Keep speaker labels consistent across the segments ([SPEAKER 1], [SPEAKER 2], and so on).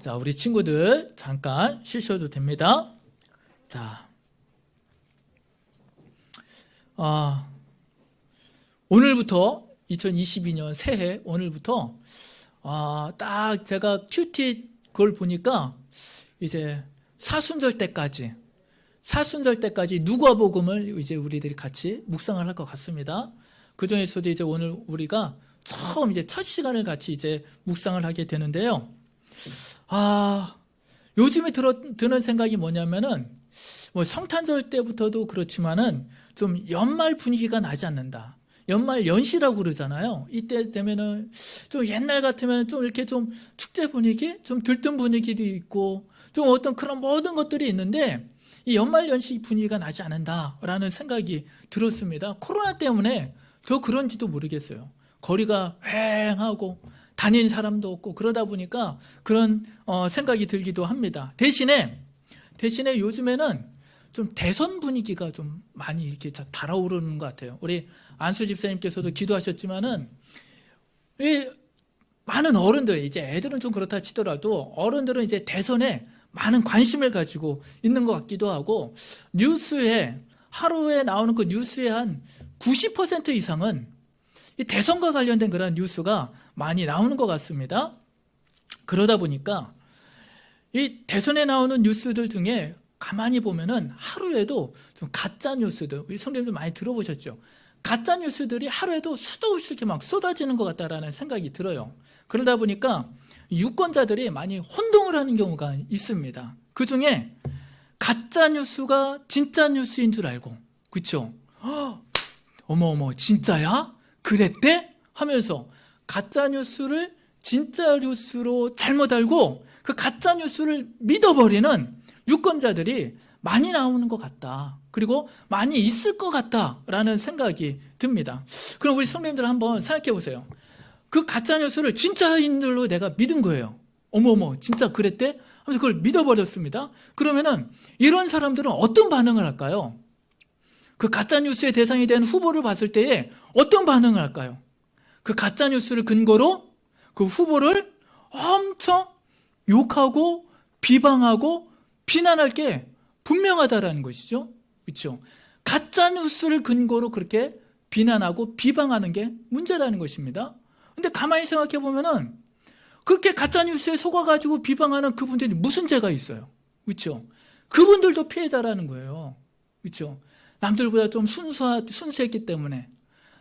[SPEAKER 1] 자, 우리 친구들 잠깐 쉬셔도 됩니다. 자, 오늘부터 2022년 새해 오늘부터 딱 제가 큐티 그걸 보니까 이제 사순절 때까지 누가복음을 이제 우리들이 같이 묵상을 할 것 같습니다. 그 중에서도 이제 오늘 우리가 처음 이제 첫 시간을 같이 이제 묵상을 하게 되는데요. 요즘에 드는 생각이 뭐냐면은 뭐 성탄절 때부터도 그렇지만은 좀 연말 분위기가 나지 않는다. 연말 연시라고 그러잖아요. 이때 되면은 좀 옛날 같으면 좀 이렇게 좀 축제 분위기, 좀 들뜬 분위기도 있고 좀 어떤 그런 모든 것들이 있는데 이 연말 연시 분위기가 나지 않는다라는 생각이 들었습니다. 코로나 때문에 더 그런지도 모르겠어요. 거리가 휑하고 다니는 사람도 없고 그러다 보니까 그런 생각이 들기도 합니다. 대신에 요즘에는 좀 대선 분위기가 좀 많이 이렇게 달아오르는 것 같아요. 우리 안수 집사님께서도 기도하셨지만은 이 많은 어른들, 이제 애들은 좀 그렇다 치더라도 어른들은 이제 대선에 많은 관심을 가지고 있는 것 같기도 하고 뉴스에 하루에 나오는 그 뉴스의 한 90% 이상은 이 대선과 관련된 그런 뉴스가 많이 나오는 것 같습니다. 그러다 보니까 이 대선에 나오는 뉴스들 중에 가만히 보면은 하루에도 좀 가짜 뉴스들, 우리 성도님들 많이 들어보셨죠? 가짜 뉴스들이 하루에도 수도 없이 이렇게 막 쏟아지는 것 같다라는 생각이 들어요. 그러다 보니까 유권자들이 많이 혼동을 하는 경우가 있습니다. 그 중에 가짜 뉴스가 진짜 뉴스인 줄 알고, 그렇죠? 어머 진짜야? 그랬대? 하면서 가짜 뉴스를 진짜 뉴스로 잘못 알고 그 가짜 뉴스를 믿어버리는 유권자들이 많이 나오는 것 같다. 그리고 많이 있을 것 같다라는 생각이 듭니다. 그럼 우리 성도님들 한번 생각해 보세요. 그 가짜 뉴스를 진짜인 줄로 내가 믿은 거예요. 어머 진짜 그랬대? 하면서 그걸 믿어버렸습니다. 그러면은 이런 사람들은 어떤 반응을 할까요? 그 가짜 뉴스의 대상이 된 후보를 봤을 때에 어떤 반응을 할까요? 그 가짜 뉴스를 근거로 그 후보를 엄청 욕하고 비방하고 비난할 게 분명하다라는 것이죠. 그렇죠? 가짜 뉴스를 근거로 그렇게 비난하고 비방하는 게 문제라는 것입니다. 근데 가만히 생각해 보면은 그렇게 가짜 뉴스에 속아가지고 비방하는 그분들이 무슨 죄가 있어요? 그렇죠? 그분들도 피해자라는 거예요. 그렇죠? 남들보다 좀 순수했기 때문에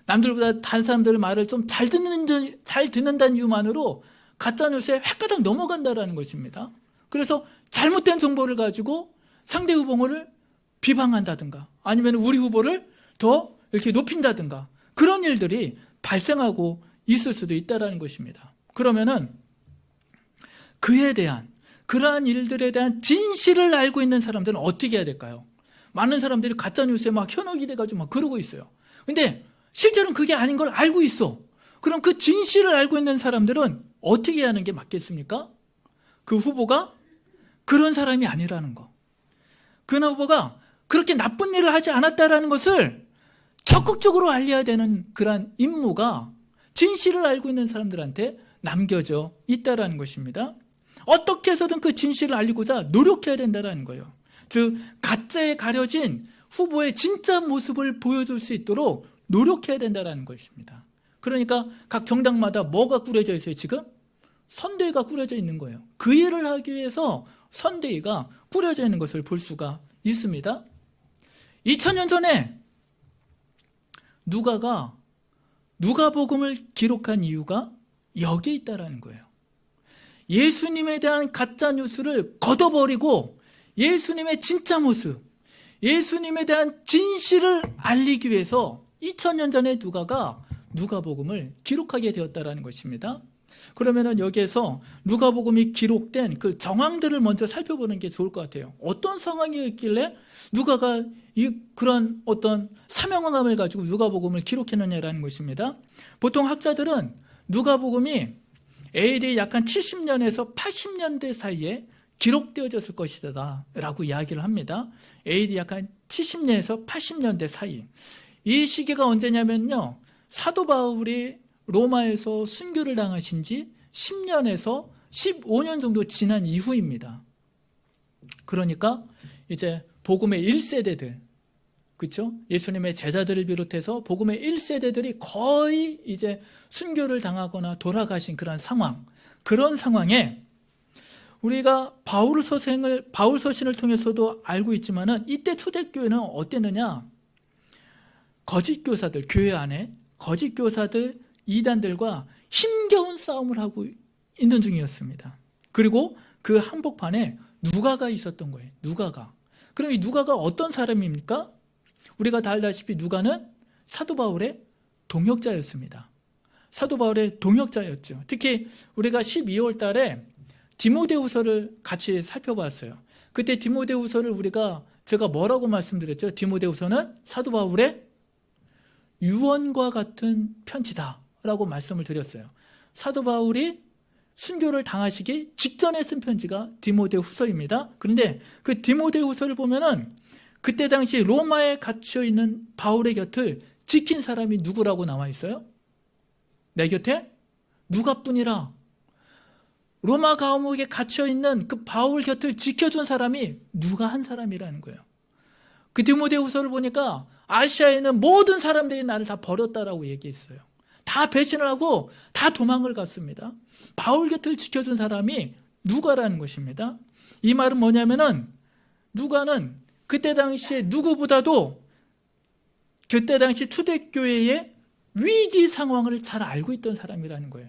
[SPEAKER 1] 남들보다 다른 사람들 말을 좀 잘 듣는다는 이유만으로 가짜 뉴스에 획가닥 넘어간다라는 것입니다. 그래서 잘못된 정보를 가지고 상대 후보를 비방한다든가 아니면 우리 후보를 더 이렇게 높인다든가 그런 일들이 발생하고 있을 수도 있다는 것입니다. 그러면은 그에 대한 그러한 일들에 대한 진실을 알고 있는 사람들은 어떻게 해야 될까요? 많은 사람들이 가짜뉴스에 막 현혹이 돼가지고 막 그러고 있어요. 근데 실제로는 그게 아닌 걸 알고 있어. 그럼 그 진실을 알고 있는 사람들은 어떻게 하는 게 맞겠습니까? 그 후보가 그런 사람이 아니라는 거. 그 후보가 그렇게 나쁜 일을 하지 않았다라는 것을 적극적으로 알려야 되는 그런 임무가 진실을 알고 있는 사람들한테 남겨져 있다라는 것입니다. 어떻게 해서든 그 진실을 알리고자 노력해야 된다는 거예요. 즉 가짜에 가려진 후보의 진짜 모습을 보여줄 수 있도록 노력해야 된다는 것입니다. 그러니까 각 정당마다 뭐가 꾸려져 있어요? 지금? 선대위가 꾸려져 있는 거예요. 그 일을 하기 위해서 선대위가 꾸려져 있는 것을 볼 수가 있습니다. 2000년 전에 누가복음을 기록한 이유가 여기에 있다는 거예요. 예수님에 대한 가짜 뉴스를 걷어버리고 예수님의 진짜 모습, 예수님에 대한 진실을 알리기 위해서 2000년 전에 누가복음을 기록하게 되었다는 것입니다. 그러면은 여기에서 누가복음이 기록된 그 정황들을 먼저 살펴보는 게 좋을 것 같아요. 어떤 상황이었길래 누가가 그런 어떤 사명감을 가지고 누가복음을 기록했느냐라는 것입니다. 보통 학자들은 누가복음이 AD 약간 70년에서 80년대 사이에 기록되어졌을 것이다 라고 이야기를 합니다. AD 약간 70년에서 80년대 사이. 이 시기가 언제냐면요, 사도 바울이 로마에서 순교를 당하신 지 10년에서 15년 정도 지난 이후입니다. 그러니까 이제 복음의 1세대들, 그렇죠? 예수님의 제자들을 비롯해서 복음의 1세대들이 거의 이제 순교를 당하거나 돌아가신 그런 상황에 우리가 바울 서신을 통해서도 알고 있지만은 이때 초대교회는 어땠느냐? 거짓 교사들, 교회 안에 거짓 교사들, 이단들과 힘겨운 싸움을 하고 있는 중이었습니다. 그리고 그 한복판에 누가가 있었던 거예요. 누가가. 그럼 이 누가가 어떤 사람입니까? 우리가 다 알다시피 누가는 사도 바울의 동역자였습니다. 사도 바울의 동역자였죠. 특히 우리가 12월 달에 디모데후서를 같이 살펴봤어요. 그때 디모데후서를 제가 뭐라고 말씀드렸죠? 디모데후서는 사도 바울의 유언과 같은 편지다라고 말씀을 드렸어요. 사도 바울이 순교를 당하시기 직전에 쓴 편지가 디모데후서입니다. 그런데 그 디모데후서를 보면은 그때 당시 로마에 갇혀 있는 바울의 곁을 지킨 사람이 누구라고 나와 있어요? 내 곁에 누가뿐이라. 로마 감옥에 갇혀 있는 그 바울 곁을 지켜준 사람이 누가 한 사람이라는 거예요. 그 디모데후서를 보니까 아시아에는 모든 사람들이 나를 다 버렸다라고 얘기했어요. 다 배신을 하고 다 도망을 갔습니다. 바울 곁을 지켜준 사람이 누가라는 것입니다. 이 말은 뭐냐면은 누가는 그때 당시에 누구보다도 그때 당시 초대교회의 위기 상황을 잘 알고 있던 사람이라는 거예요.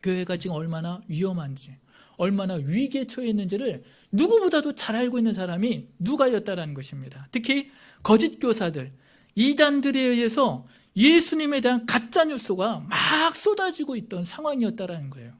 [SPEAKER 1] 교회가 지금 얼마나 위험한지, 얼마나 위기에 처해 있는지를 누구보다도 잘 알고 있는 사람이 누가였다라는 것입니다. 특히 거짓 교사들, 이단들에 의해서 예수님에 대한 가짜 뉴스가 막 쏟아지고 있던 상황이었다라는 거예요.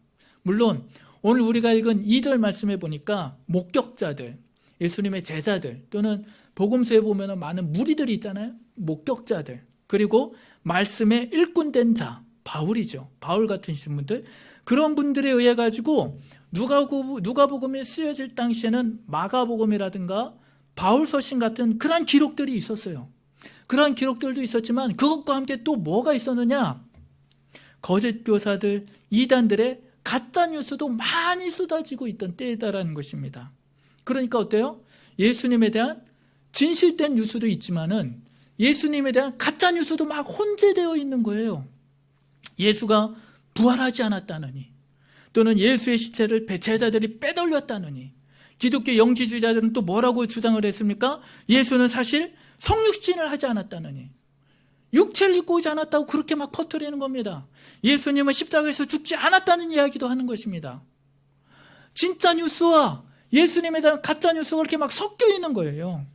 [SPEAKER 1] 물론 오늘 우리가 읽은 2절 말씀에 보니까 목격자들, 예수님의 제자들 또는 복음서에 보면 많은 무리들이 있잖아요. 목격자들, 그리고 말씀에 일꾼된 자, 바울이죠. 바울 같은 분들, 그런 분들에 의해 가지고 누가복음이 쓰여질 당시에는 마가복음이라든가 바울서신 같은 그런 기록들이 있었어요. 그런 기록들도 있었지만 그것과 함께 또 뭐가 있었느냐? 거짓 교사들, 이단들의 가짜 뉴스도 많이 쏟아지고 있던 때다라는 것입니다. 그러니까 어때요? 예수님에 대한 진실된 뉴스도 있지만은 예수님에 대한 가짜 뉴스도 막 혼재되어 있는 거예요. 예수가 부활하지 않았다느니, 또는 예수의 시체를 제자들이 빼돌렸다느니, 기독교 영지주의자들은 또 뭐라고 주장을 했습니까? 예수는 사실 성육신을 하지 않았다느니, 육체를 입고 오지 않았다고 그렇게 막 퍼뜨리는 겁니다. 예수님은 십자가에서 죽지 않았다는 이야기도 하는 것입니다. 진짜 뉴스와 예수님에 대한 가짜 뉴스가 그렇게 막 섞여 있는 거예요.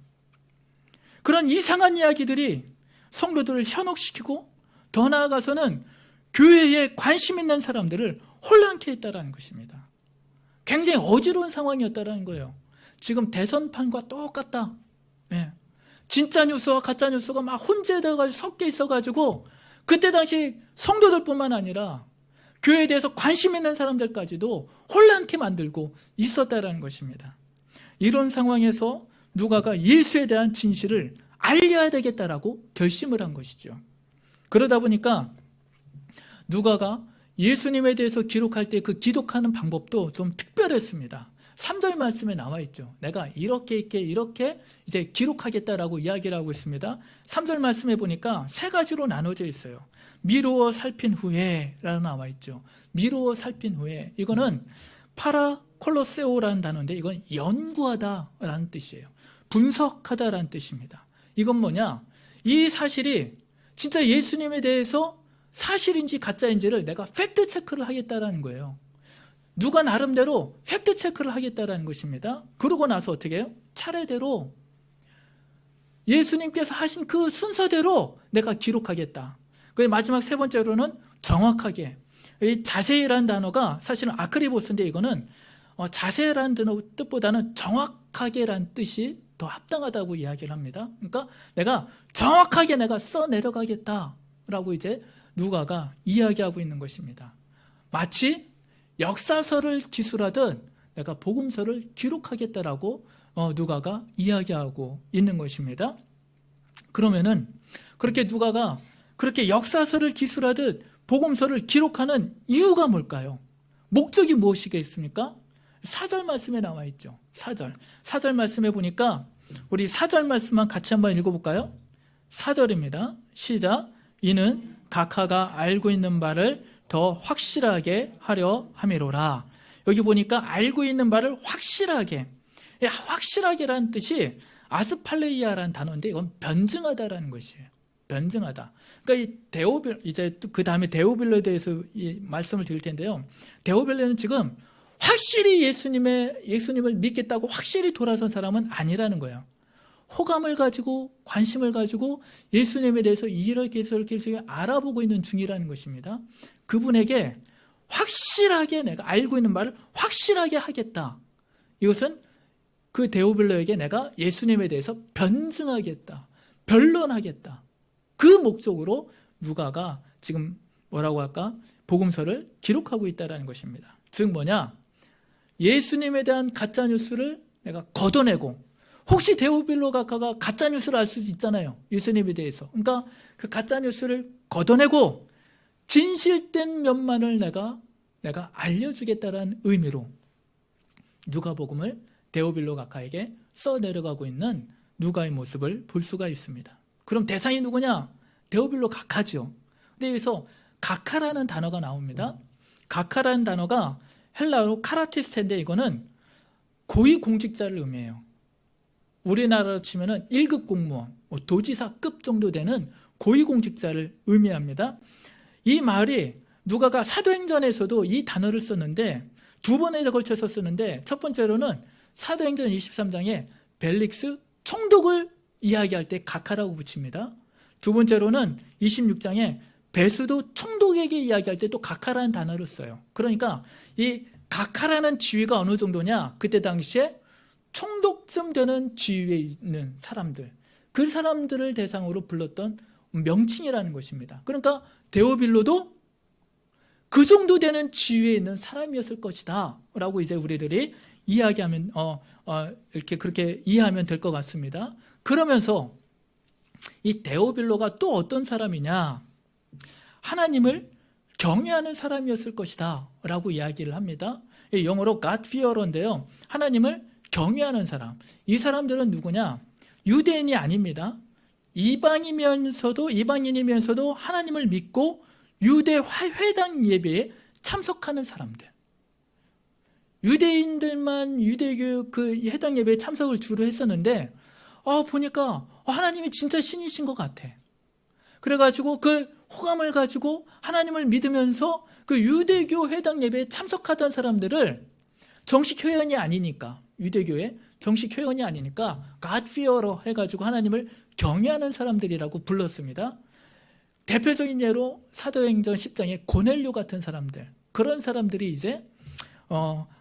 [SPEAKER 1] 그런 이상한 이야기들이 성도들을 현혹시키고 더 나아가서는 교회에 관심 있는 사람들을 혼란케 했다는 것입니다. 굉장히 어지러운 상황이었다는 거예요. 지금 대선판과 똑같다. 네. 진짜 뉴스와 가짜 뉴스가 막 혼재되어가지고 섞여 있어가지고 그때 당시 성도들뿐만 아니라 교회에 대해서 관심 있는 사람들까지도 혼란케 만들고 있었다는 것입니다. 이런 상황에서 누가가 예수에 대한 진실을 알려야 되겠다라고 결심을 한 것이죠. 그러다 보니까 누가가 예수님에 대해서 기록할 때 그 기록하는 방법도 좀 특별했습니다. 3절 말씀에 나와 있죠. 내가 이렇게 이제 기록하겠다라고 이야기를 하고 있습니다. 3절 말씀에 보니까 세 가지로 나눠져 있어요. 미루어 살핀 후에 라고 나와 있죠. 미루어 살핀 후에, 이거는 파라콜로세오라는 단어인데 이건 연구하다라는 뜻이에요. 분석하다라는 뜻입니다. 이건 뭐냐? 이 사실이 진짜 예수님에 대해서 사실인지 가짜인지를 내가 팩트 체크를 하겠다라는 거예요. 누가 나름대로 팩트 체크를 하겠다라는 것입니다. 그러고 나서 어떻게 해요? 차례대로 예수님께서 하신 그 순서대로 내가 기록하겠다. 그 마지막 세 번째로는 정확하게. 이 자세히라는 단어가 사실은 아크리보스인데 이거는 자세히라는 뜻보다는 정확하게라는 뜻이 더 합당하다고 이야기를 합니다. 그러니까 내가 정확하게 내가 써 내려가겠다라고 이제 누가가 이야기하고 있는 것입니다. 마치 역사서를 기술하듯 내가 복음서를 기록하겠다라고 누가가 이야기하고 있는 것입니다. 그러면은 그렇게 누가가 그렇게 역사서를 기술하듯 복음서를 기록하는 이유가 뭘까요? 목적이 무엇이겠습니까? 4절 말씀에 나와 있죠. 4절 말씀에 보니까 우리 4절 말씀만 같이 한번 읽어볼까요? 4절입니다. 시작. 이는 각하가 알고 있는 바를 더 확실하게 하려 함이로라. 여기 보니까 알고 있는 바를 확실하게, 확실하게라는 뜻이 아스팔레이아라는 단어인데 이건 변증하다라는 것이에요. 변증하다. 그러니까 이 데오빌, 이제 그 다음에 데오빌로에 대해서 이 말씀을 드릴 텐데요. 데오빌로는 지금 확실히 예수님을 믿겠다고 확실히 돌아선 사람은 아니라는 거예요. 호감을 가지고 관심을 가지고 예수님에 대해서 이렇게 알아보고 있는 중이라는 것입니다. 그분에게 확실하게 내가 알고 있는 말을 확실하게 하겠다. 이것은 그 데오빌로에게 내가 예수님에 대해서 변증하겠다. 변론하겠다. 그 목적으로 누가가 지금 뭐라고 할까? 복음서를 기록하고 있다는 것입니다. 즉 뭐냐? 예수님에 대한 가짜뉴스를 내가 걷어내고, 혹시 데오빌로 각하가 가짜뉴스를 알 수도 있잖아요. 예수님에 대해서. 그러니까 그 가짜뉴스를 걷어내고 진실된 면만을 내가 알려주겠다는 의미로 누가복음을 데오빌로 각하에게 써내려가고 있는 누가의 모습을 볼 수가 있습니다. 그럼 대상이 누구냐? 데오빌로 각하죠. 근데 여기서 각하라는 단어가 나옵니다. 각하라는 단어가 헬라어로 카라티스테인데 이거는 고위공직자를 의미해요. 우리나라로 치면은 1급 공무원, 도지사급 정도 되는 고위공직자를 의미합니다. 이 말이 누가가 사도행전에서도 이 단어를 썼는데 두 번에 걸쳐서 쓰는데, 첫 번째로는 사도행전 23장에 벨릭스 총독을 이야기할 때 각하라고 붙입니다. 두 번째로는 26장에 베수도 총독에게 이야기할 때 또 각하라는 단어를 써요. 그러니까 이 각하라는 지위가 어느 정도냐? 그때 당시에 총독쯤 되는 지위에 있는 사람들, 그 사람들을 대상으로 불렀던 명칭이라는 것입니다. 그러니까 데오빌로도 그 정도 되는 지위에 있는 사람이었을 것이다 라고 이제 우리들이 이야기하면 이렇게 그렇게 이해하면 될 것 같습니다. 그러면서 이 데오빌로가 또 어떤 사람이냐? 하나님을 경외하는 사람이었을 것이다 라고 이야기를 합니다. 영어로 God fear인데요, 하나님을 경외하는 사람. 이 사람들은 누구냐? 유대인이 아닙니다. 이방인이면서도 하나님을 믿고 유대 회당 예배에 참석하는 사람들. 유대인들만 유대교 그 회당 예배에 참석을 주로 했었는데 보니까 하나님이 진짜 신이신 것 같아. 그래가지고 그 호감을 가지고 하나님을 믿으면서 그 유대교 회당 예배에 참석하던 사람들을 정식 회원이 아니니까, 유대교의 정식 회원이 아니니까 God fear로 해가지고 하나님을 경외하는 사람들이라고 불렀습니다. 대표적인 예로 사도행전 10장의 고넬료 같은 사람들, 그런 사람들이 이제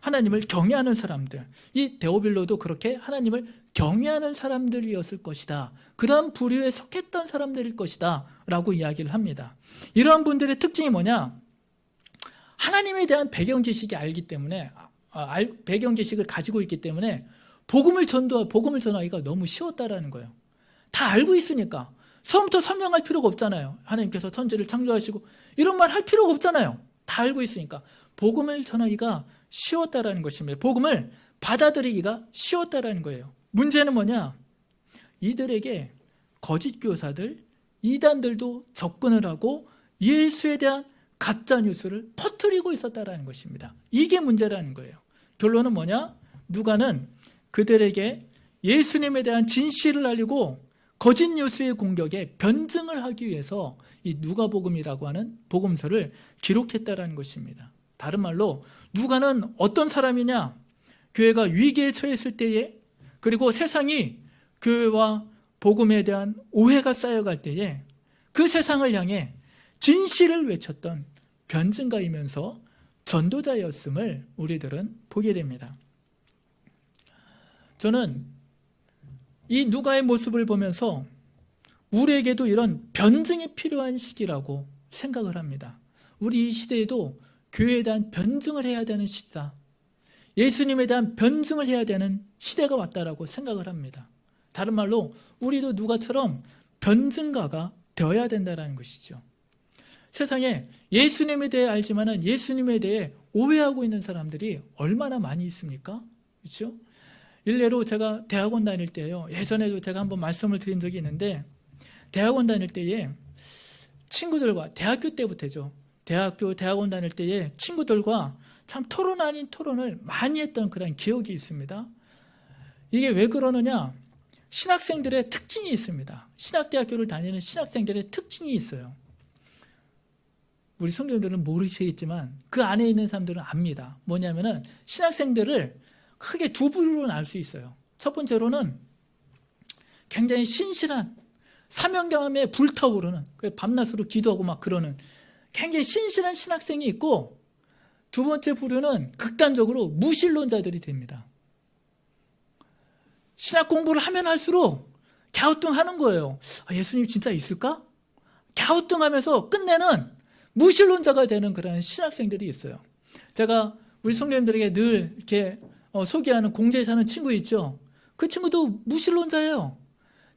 [SPEAKER 1] 하나님을 경외하는 사람들, 이 데오빌로도 그렇게 하나님을 경외하는 사람들이었을 것이다. 그런 부류에 속했던 사람들일 것이다 라고 이야기를 합니다. 이러한 분들의 특징이 뭐냐? 하나님에 대한 배경 지식이 알기 때문에, 배경 지식을 가지고 있기 때문에 복음을 전하기가 너무 쉬웠다라는 거예요. 다 알고 있으니까. 처음부터 설명할 필요가 없잖아요. 하나님께서 천지를 창조하시고 이런 말 할 필요가 없잖아요. 다 알고 있으니까 복음을 전하기가 쉬웠다라는 것입니다. 복음을 받아들이기가 쉬웠다라는 거예요. 문제는 뭐냐? 이들에게 거짓 교사들, 이단들도 접근을 하고 예수에 대한 가짜 뉴스를 퍼뜨리고 있었다라는 것입니다. 이게 문제라는 거예요. 결론은 뭐냐? 누가는 그들에게 예수님에 대한 진실을 알리고 거짓 뉴스의 공격에 변증을 하기 위해서 이 누가복음이라고 하는 복음서를 기록했다라는 것입니다. 다른 말로 누가는 어떤 사람이냐? 교회가 위기에 처했을 때에, 그리고 세상이 교회와 복음에 대한 오해가 쌓여갈 때에 그 세상을 향해 진실을 외쳤던 변증가이면서 전도자였음을 우리들은 보게 됩니다. 저는 이 누가의 모습을 보면서 우리에게도 이런 변증이 필요한 시기라고 생각을 합니다. 우리 이 시대에도 교회에 대한 변증을 해야 되는 시대다. 예수님에 대한 변증을 해야 되는 시대가 왔다라고 생각을 합니다. 다른 말로 우리도 누가처럼 변증가가 되어야 된다는 것이죠. 세상에 예수님에 대해 알지만은 예수님에 대해 오해하고 있는 사람들이 얼마나 많이 있습니까? 그렇죠? 일례로 제가 대학원 다닐 때요. 예전에도 제가 한번 말씀을 드린 적이 있는데 대학원 다닐 때에 친구들과 대학교 때부터죠. 대학원 다닐 때에 친구들과 참 토론 아닌 토론을 많이 했던 그런 기억이 있습니다. 이게 왜 그러느냐? 신학생들의 특징이 있습니다. 신학대학교를 다니는 신학생들의 특징이 있어요. 우리 성도님들은 모르시겠지만 그 안에 있는 사람들은 압니다. 뭐냐면은 신학생들을 크게 두 부류로 나눌 수 있어요. 첫 번째로는 굉장히 신실한 사명감에 불타오르는 밤낮으로 기도하고 막 그러는 굉장히 신실한 신학생이 있고 두 번째 부류는 극단적으로 무신론자들이 됩니다. 신학 공부를 하면 할수록 갸우뚱하는 거예요. 예수님 진짜 있을까? 갸우뚱하면서 끝내는 무신론자가 되는 그런 신학생들이 있어요. 제가 우리 성도님들에게 늘 이렇게 소개하는 공제에 사는 친구 있죠. 그 친구도 무신론자예요.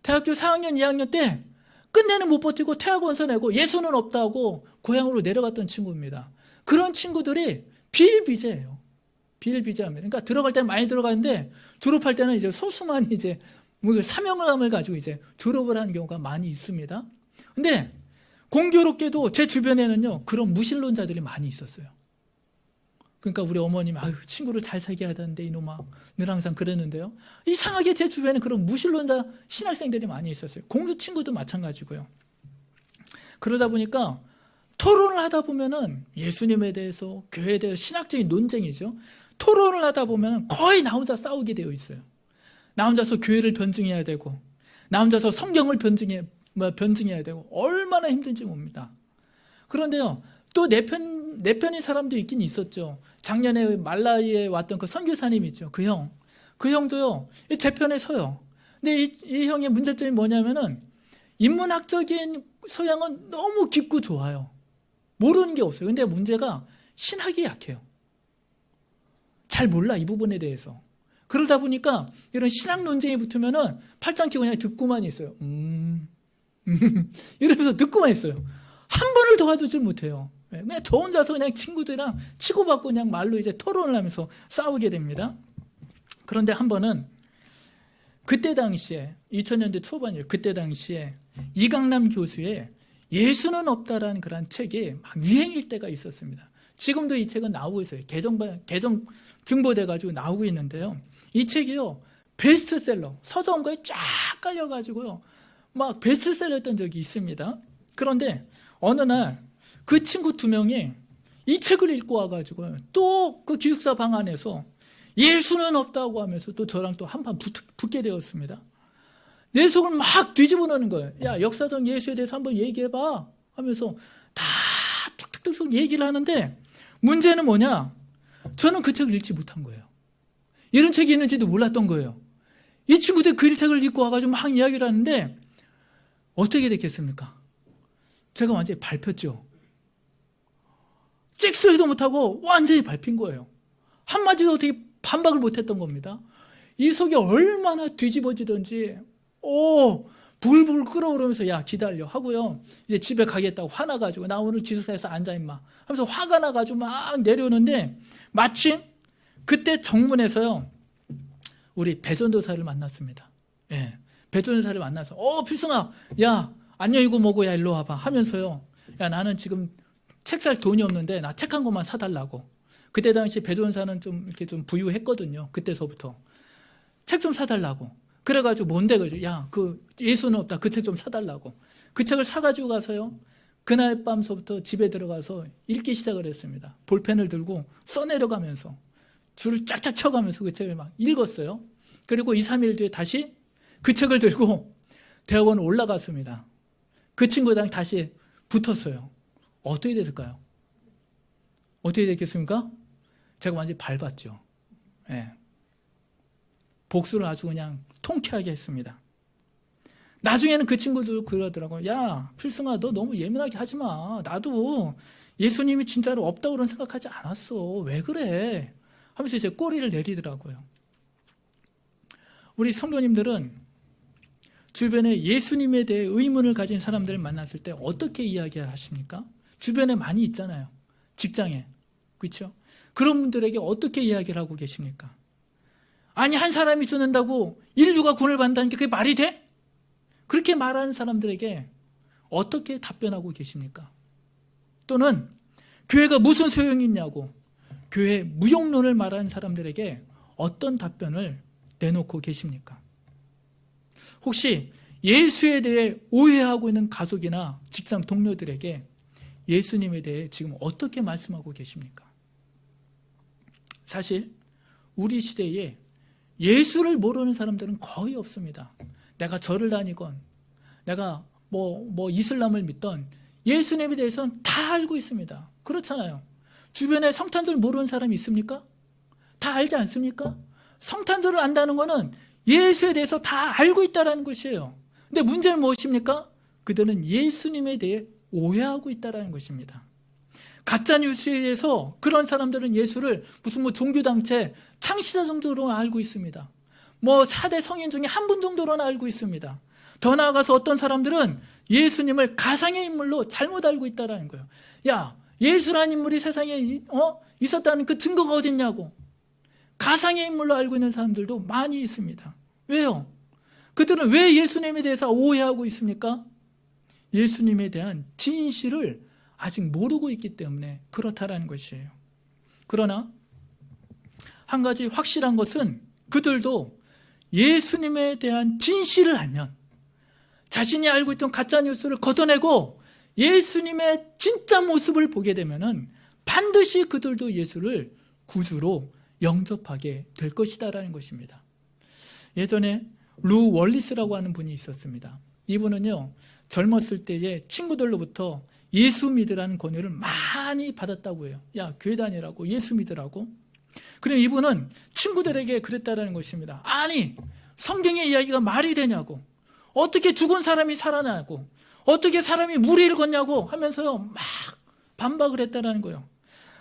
[SPEAKER 1] 대학교 4학년, 2학년 때 끝내는 못 버티고 퇴학원서 내고 예수는 없다고 고향으로 내려갔던 친구입니다. 그런 친구들이 비일비재예요. 비일비재합니다. 그러니까 들어갈 때는 많이 들어가는데 졸업할 때는 이제 소수만 이제 사명감을 가지고 이제 졸업을 하는 경우가 많이 있습니다. 근데 공교롭게도 제 주변에는요 그런 무신론자들이 많이 있었어요. 그러니까 우리 어머님 친구를 잘 사귀어야 하는데 이놈아 늘 항상 그랬는데요. 이상하게 제 주변에 그런 무신론자 신학생들이 많이 있었어요. 공부 친구도 마찬가지고요. 그러다 보니까 토론을 하다 보면은 예수님에 대해서 교회에 대해서 신학적인 논쟁이죠. 토론을 하다 보면 거의 나 혼자 싸우게 되어 있어요. 나 혼자서 교회를 변증해야 되고 나 혼자서 성경을 변증해야 되고 얼마나 힘든지 봅니다. 그런데요 또 내 편인 사람도 있긴 있었죠. 작년에 말라이에 왔던 그 선교사님 있죠. 그 형도요 제 편에 서요. 근데 이 형의 문제점이 뭐냐면은 인문학적인 소양은 너무 깊고 좋아요. 모르는 게 없어요. 근데 문제가 신학이 약해요. 잘 몰라 이 부분에 대해서. 그러다 보니까 이런 신학 논쟁이 붙으면은 팔짱 끼고 그냥 듣고만 있어요. 이러면서 듣고만 있어요. 한 번을 도와주질 못해요. 그냥 저 혼자서 그냥 친구들이랑 치고받고 그냥 말로 이제 토론을 하면서 싸우게 됩니다. 그런데 한 번은 그때 당시에 2000년대 초반이에요. 그때 당시에 이강남 교수의 예수는 없다라는 그런 책이 막 유행일 때가 있었습니다. 지금도 이 책은 나오고 있어요. 개정 증보돼가지고 나오고 있는데요. 이 책이요 베스트셀러 서점가에 쫙 깔려가지고요 막 베스트셀러였던 적이 있습니다. 그런데 어느 날 그 친구 2명이 이 책을 읽고 와가지고 또 그 기숙사 방 안에서 예수는 없다고 하면서 또 저랑 또 한판 붙게 되었습니다. 내 속을 막 뒤집어 놓는 거예요. 야 역사적 예수에 대해서 한번 얘기해봐 하면서 다 툭툭툭 얘기를 하는데 문제는 뭐냐? 저는 그 책을 읽지 못한 거예요. 이런 책이 있는지도 몰랐던 거예요. 이 친구들 그 책을 읽고 와가지고 막 이야기를 하는데 어떻게 됐겠습니까? 제가 완전히 밟혔죠. 찍소리도 못하고 완전히 밟힌 거예요. 한마디도 어떻게 반박을 못했던 겁니다. 이 속이 얼마나 뒤집어지던지 불불 끓어오르면서 야 기다려 하고요. 이제 집에 가겠다고 화나가지고 나 오늘 기숙사에서 앉아 임마 하면서 화가 나가지고 막 내려오는데 마침 그때 정문에서요 우리 배전도사를 만났습니다. 예, 배전도사를 만나서 필승아 야 안녕이고 뭐고 야 일로 와봐 하면서요 야 나는 지금 책 살 돈이 없는데 나 책 한 권만 사달라고. 그때 당시 배전도사는 좀 이렇게 좀 부유했거든요. 그때서부터 책 좀 사달라고. 그래가지고 뭔데 그죠? 야 그 예수는 없다 그 책 좀 사달라고. 그 책을 사가지고 가서요 그날 밤서부터 집에 들어가서 읽기 시작을 했습니다. 볼펜을 들고 써내려가면서 줄을 쫙쫙 쳐가면서 그 책을 막 읽었어요. 그리고 2, 3일 뒤에 다시 그 책을 들고 대학원 올라갔습니다. 그 친구랑 다시 붙었어요. 어떻게 됐을까요? 어떻게 됐겠습니까? 제가 완전히 밟았죠. 예. 복수를 아주 그냥 통쾌하게 했습니다. 나중에는 그 친구도 그러더라고요. 야 필승아 너 너무 예민하게 하지 마. 나도 예수님이 진짜로 없다고 그런 생각하지 않았어. 왜 그래? 하면서 이제 꼬리를 내리더라고요. 우리 성도님들은 주변에 예수님에 대해 의문을 가진 사람들을 만났을 때 어떻게 이야기하십니까? 주변에 많이 있잖아요. 직장에. 그렇죠? 그런 분들에게 어떻게 이야기를 하고 계십니까? 아니, 한 사람이 죽는다고 인류가 구원을 받는다는 게 그게 말이 돼? 그렇게 말하는 사람들에게 어떻게 답변하고 계십니까? 또는 교회가 무슨 소용이 있냐고 교회 무용론을 말하는 사람들에게 어떤 답변을 내놓고 계십니까? 혹시 예수에 대해 오해하고 있는 가족이나 직장 동료들에게 예수님에 대해 지금 어떻게 말씀하고 계십니까? 사실 우리 시대에 예수를 모르는 사람들은 거의 없습니다. 내가 절을 다니건 내가 뭐 이슬람을 믿던 예수님에 대해서는 다 알고 있습니다. 그렇잖아요. 주변에 성탄절 모르는 사람이 있습니까? 다 알지 않습니까? 성탄절을 안다는 것은 예수에 대해서 다 알고 있다는 것이에요. 근데 문제는 무엇입니까? 그들은 예수님에 대해 오해하고 있다는 것입니다. 가짜 뉴스에 의해서 그런 사람들은 예수를 무슨 종교단체 창시자 정도로 알고 있습니다. 4대 성인 중에 한 분 정도로는 알고 있습니다. 더 나아가서 어떤 사람들은 예수님을 가상의 인물로 잘못 알고 있다는 거예요. 야, 예수라는 인물이 세상에 있었다는 그 증거가 어딨냐고. 가상의 인물로 알고 있는 사람들도 많이 있습니다. 왜요? 그들은 왜 예수님에 대해서 오해하고 있습니까? 예수님에 대한 진실을 아직 모르고 있기 때문에 그렇다라는 것이에요. 그러나 한 가지 확실한 것은 그들도 예수님에 대한 진실을 알면 자신이 알고 있던 가짜뉴스를 걷어내고 예수님의 진짜 모습을 보게 되면 반드시 그들도 예수를 구주로 영접하게 될 것이다라는 것입니다. 예전에 루 월리스라고 하는 분이 있었습니다. 이분은요, 젊었을 때에 친구들로부터 예수 믿으라는 권유를 많이 받았다고 해요. 야, 교회 다니라고, 예수 믿으라고. 그래, 이분은 친구들에게 그랬다라는 것입니다. 아니, 성경의 이야기가 말이 되냐고. 어떻게 죽은 사람이 살아나고, 어떻게 사람이 무리를 걷냐고 하면서요, 막 반박을 했다라는 거예요.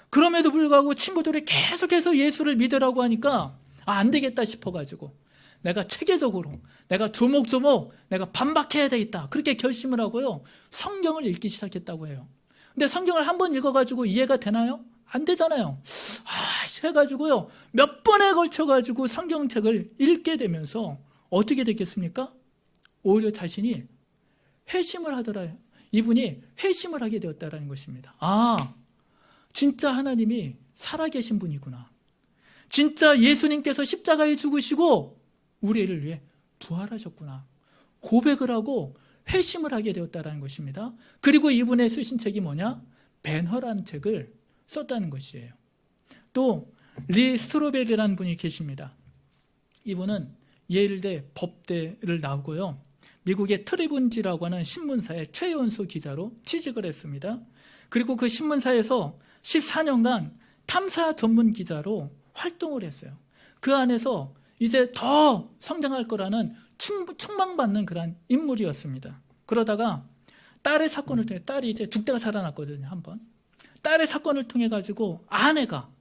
[SPEAKER 1] 그럼에도 불구하고 친구들이 계속해서 예수를 믿으라고 하니까 안 되겠다 싶어가지고 내가 체계적으로, 내가 조목조목 내가 반박해야 되겠다, 그렇게 결심을 하고요, 성경을 읽기 시작했다고 해요. 근데 성경을 한 번 읽어가지고 이해가 되나요? 안 되잖아요. 해가지고요, 몇 번에 걸쳐가지고 성경책을 읽게 되면서 어떻게 됐겠습니까? 오히려 자신이 회심을 하더라요. 이분이 회심을 하게 되었다는 것입니다. 진짜 하나님이 살아계신 분이구나. 진짜 예수님께서 십자가에 죽으시고 우리를 위해 부활하셨구나. 고백을 하고 회심을 하게 되었다는 것입니다. 그리고 이분의 쓰신 책이 뭐냐? 배너라는 책을 썼다는 것이에요. 또 리 스트로베리라는 분이 계십니다. 이분은 예일대 법대를 나오고요, 미국의 트리븐지라고 하는 신문사의 최연소 기자로 취직을 했습니다. 그리고 그 신문사에서 14년간 탐사 전문 기자로 활동을 했어요. 그 안에서 이제 더 성장할 거라는 충망받는 그런 인물이었습니다. 그러다가 딸의 사건을 통해, 딸이 이제 죽다가 살아났거든요, 한번. 딸의 사건을 통해 가지고 아내가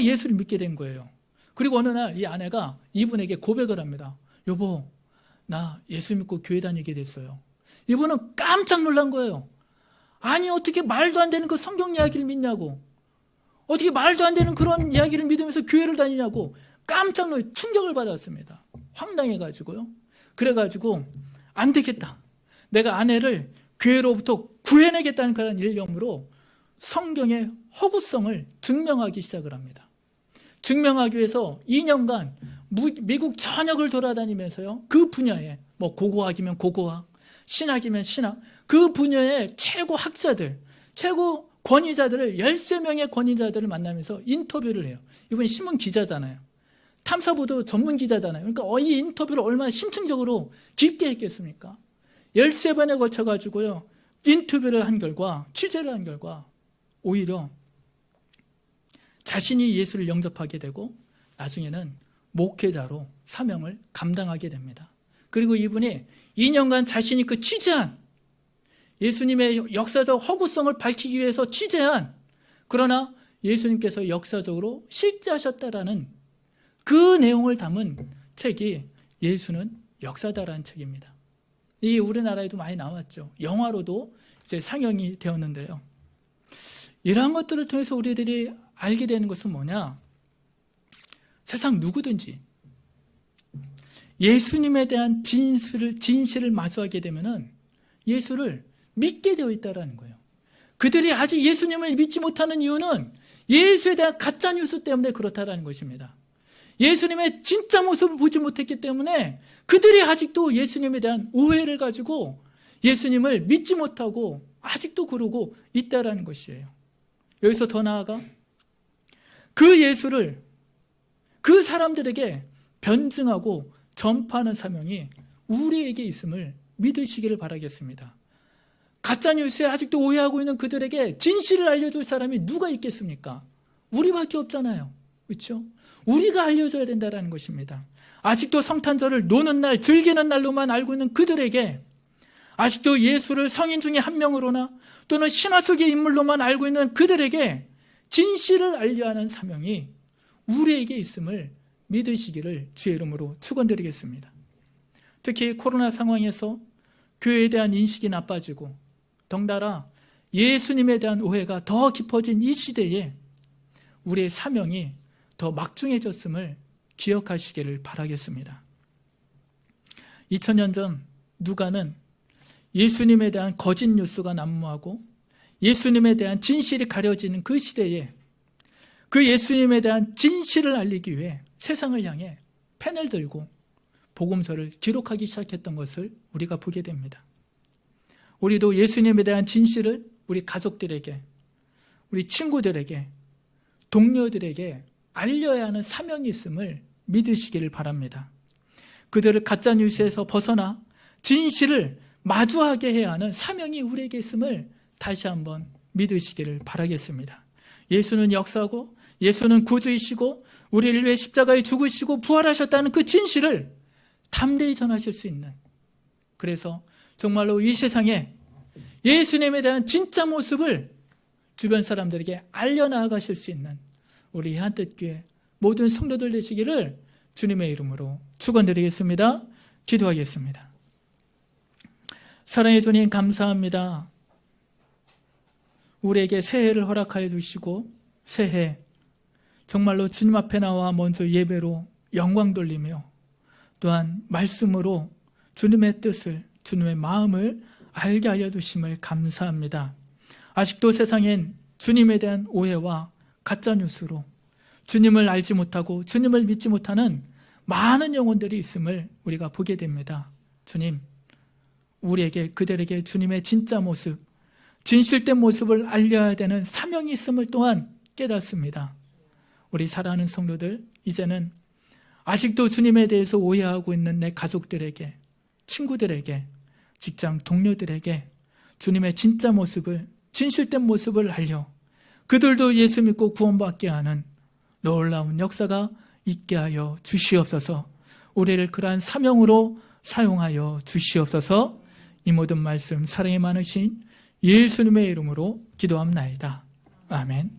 [SPEAKER 1] 예수를 믿게 된 거예요. 그리고 어느 날 이 아내가 이분에게 고백을 합니다. 여보, 나 예수 믿고 교회 다니게 됐어요. 이분은 깜짝 놀란 거예요. 아니, 어떻게 말도 안 되는 그 성경 이야기를 믿냐고. 어떻게 말도 안 되는 그런 이야기를 믿으면서 교회를 다니냐고 깜짝 놀라 충격을 받았습니다. 황당해가지고요. 그래가지고 안 되겠다, 내가 아내를 교회로부터 구해내겠다는 그런 일념으로 성경의 허구성을 증명하기 시작을 합니다. 증명하기 위해서 2년간 미국 전역을 돌아다니면서요, 그 분야에 고고학이면 고고학, 신학이면 신학, 그 분야의 최고 학자들, 최고 권위자들을 13명의 권위자들을 만나면서 인터뷰를 해요. 이분이 신문 기자잖아요. 탐사보도 전문 기자잖아요. 그러니까 이 인터뷰를 얼마나 심층적으로 깊게 했겠습니까? 13번에 걸쳐가지고요, 인터뷰를 한 결과, 취재를 한 결과 오히려 자신이 예수를 영접하게 되고 나중에는 목회자로 사명을 감당하게 됩니다. 그리고 이분이 2년간 자신이 그 취재한 예수님의 역사적 허구성을 밝히기 위해서 취재한, 그러나 예수님께서 역사적으로 실제하셨다라는 그 내용을 담은 책이 예수는 역사다라는 책입니다. 이게 우리나라에도 많이 나왔죠. 영화로도 이제 상영이 되었는데요. 이러한 것들을 통해서 우리들이 알게 되는 것은 뭐냐? 세상 누구든지 예수님에 대한 진실을 마주하게 되면은 예수를 믿게 되어 있다는 거예요. 그들이 아직 예수님을 믿지 못하는 이유는 예수에 대한 가짜 뉴스 때문에 그렇다는 것입니다. 예수님의 진짜 모습을 보지 못했기 때문에 그들이 아직도 예수님에 대한 오해를 가지고 예수님을 믿지 못하고 아직도 그러고 있다는 것이에요. 여기서 더 나아가 그 예수를 그 사람들에게 변증하고 전파하는 사명이 우리에게 있음을 믿으시기를 바라겠습니다. 가짜뉴스에 아직도 오해하고 있는 그들에게 진실을 알려줄 사람이 누가 있겠습니까? 우리밖에 없잖아요. 그렇죠? 우리가 알려줘야 된다는 것입니다. 아직도 성탄절을 노는 날, 즐기는 날로만 알고 있는 그들에게, 아직도 예수를 성인 중에 한 명으로나 또는 신화 속의 인물로만 알고 있는 그들에게 진실을 알려야 하는 사명이 우리에게 있음을 믿으시기를 주의 이름으로 축원드리겠습니다. 특히 코로나 상황에서 교회에 대한 인식이 나빠지고 덩달아 예수님에 대한 오해가 더 깊어진 이 시대에 우리의 사명이 더 막중해졌음을 기억하시기를 바라겠습니다. 2000년 전 누가는 예수님에 대한 거짓 뉴스가 난무하고 예수님에 대한 진실이 가려지는 그 시대에 그 예수님에 대한 진실을 알리기 위해 세상을 향해 펜을 들고 복음서를 기록하기 시작했던 것을 우리가 보게 됩니다. 우리도 예수님에 대한 진실을 우리 가족들에게, 우리 친구들에게, 동료들에게 알려야 하는 사명이 있음을 믿으시기를 바랍니다. 그들을 가짜뉴스에서 벗어나 진실을 마주하게 해야 하는 사명이 우리에게 있음을 다시 한번 믿으시기를 바라겠습니다. 예수는 역사고 예수는 구주이시고 우리를 위해 십자가에 죽으시고 부활하셨다는 그 진실을 담대히 전하실 수 있는, 그래서 정말로 이 세상에 예수님에 대한 진짜 모습을 주변 사람들에게 알려나가실 수 있는 우리 한뜻교회 모든 성도들 되시기를 주님의 이름으로 축원드리겠습니다. 기도하겠습니다. 사랑의 주님, 감사합니다. 우리에게 새해를 허락하여 주시고 새해 정말로 주님 앞에 나와 먼저 예배로 영광 돌리며 또한 말씀으로 주님의 뜻을, 주님의 마음을 알게 하여 주심을 감사합니다. 아직도 세상엔 주님에 대한 오해와 가짜뉴스로 주님을 알지 못하고 주님을 믿지 못하는 많은 영혼들이 있음을 우리가 보게 됩니다. 주님, 우리에게, 그들에게 주님의 진짜 모습, 진실된 모습을 알려야 되는 사명이 있음을 또한 깨닫습니다. 우리 사랑하는 성도들, 이제는 아직도 주님에 대해서 오해하고 있는 내 가족들에게, 친구들에게, 직장 동료들에게 주님의 진짜 모습을, 진실된 모습을 알려 그들도 예수 믿고 구원받게 하는 놀라운 역사가 있게 하여 주시옵소서. 우리를 그러한 사명으로 사용하여 주시옵소서. 이 모든 말씀 사랑이 많으신 예수님의 이름으로 기도합나이다. 아멘.